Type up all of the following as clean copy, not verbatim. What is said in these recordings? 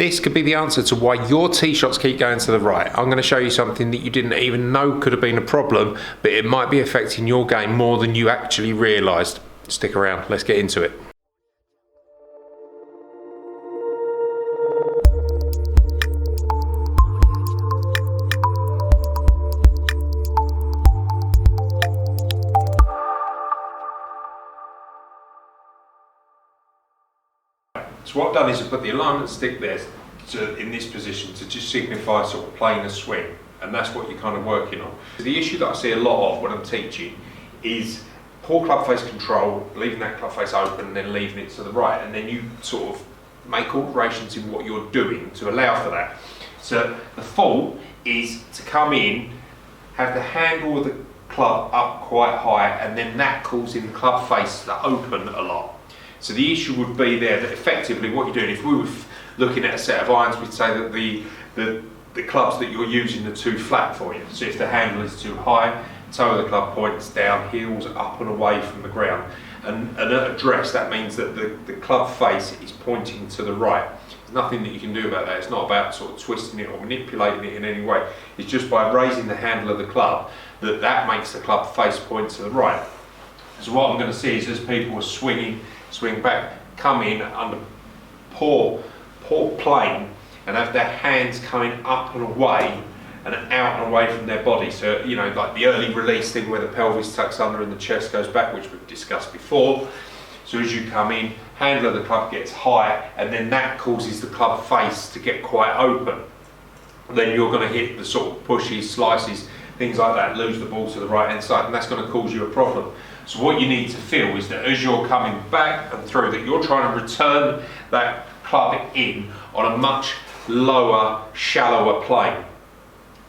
This could be the answer to why your tee shots keep going to the right. I'm going to show you something that you didn't even know could have been a problem, but it might be affecting your game more than you actually realised. Stick around, let's get into it. So what I've done is I've put the alignment stick there in this position to just signify sort of playing a swing, and that's what you're kind of working on. The issue that I see a lot of when I'm teaching is poor club face control, leaving that club face open and then leaving it to the right, and then you sort of make alterations in what you're doing to allow for that. So the fault is to come in, have the handle of the club up quite high, and then that causing the club face to open a lot. So the issue would be there that effectively what you're doing, if we were looking at a set of irons, we'd say that the clubs that you're using are too flat for you. So if the handle is too high, toe of the club points down, heels up and away from the ground. And at address, that means that the club face is pointing to the right. There's nothing that you can do about that. It's not about sort of twisting it or manipulating it in any way. It's just by raising the handle of the club that makes the club face point to the right. So what I'm going to see is as people are swing back, come in under poor plane and have their hands coming up and away and out and away from their body. So, you know, like the early release thing where the pelvis tucks under and the chest goes back, which we've discussed before. So as you come in, handle of the club gets high, and then that causes the club face to get quite open. Then you're going to hit the sort of pushes, slices, things like that, lose the ball to the right hand side, and that's going to cause you a problem. So what you need to feel is that as you're coming back and through, that you're trying to return that club in on a much lower, shallower plane.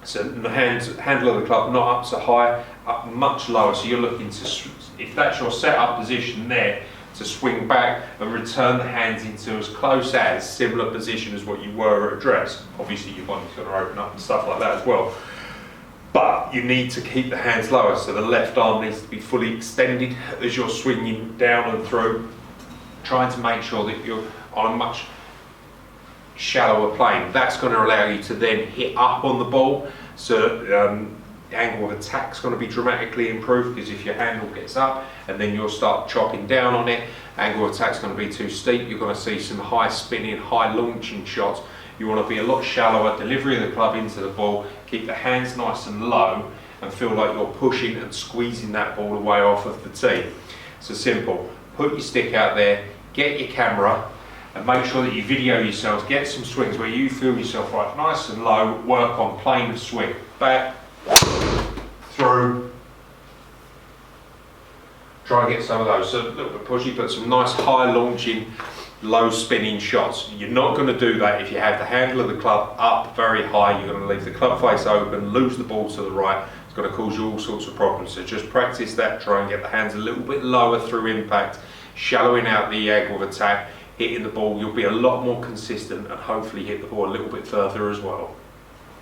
So the handle of the club not up so high, up much lower. So you're looking to, if that's your setup position there, to swing back and return the hands into as close as similar position as what you were at address. Obviously your body's going to open up and stuff like that as well. But you need to keep the hands lower, so the left arm needs to be fully extended as you're swinging down and through, trying to make sure that you're on a much shallower plane. That's going to allow you to then hit up on the ball, so the angle of attack is going to be dramatically improved, because if your handle gets up and then you'll start chopping down on it, angle of attack is going to be too steep. You're going to see some high spinning, high launching shots. You want to be a lot shallower, delivery of the club into the ball, keep the hands nice and low and feel like you're pushing and squeezing that ball away off of the tee. So simple, put your stick out there, get your camera and make sure that you video yourselves, get some swings where you feel yourself right nice and low, work on plane of swing, back, through, try and get some of those. So a little bit pushy, but some nice high launching, low spinning shots. You're not going to do that if you have the handle of the club up very high. You're going to leave the club face open, lose the ball to the right. It's going to cause you all sorts of problems. So just practice that, try and get the hands a little bit lower through impact, shallowing out the angle of attack, hitting the ball. You'll be a lot more consistent and hopefully hit the ball a little bit further as well.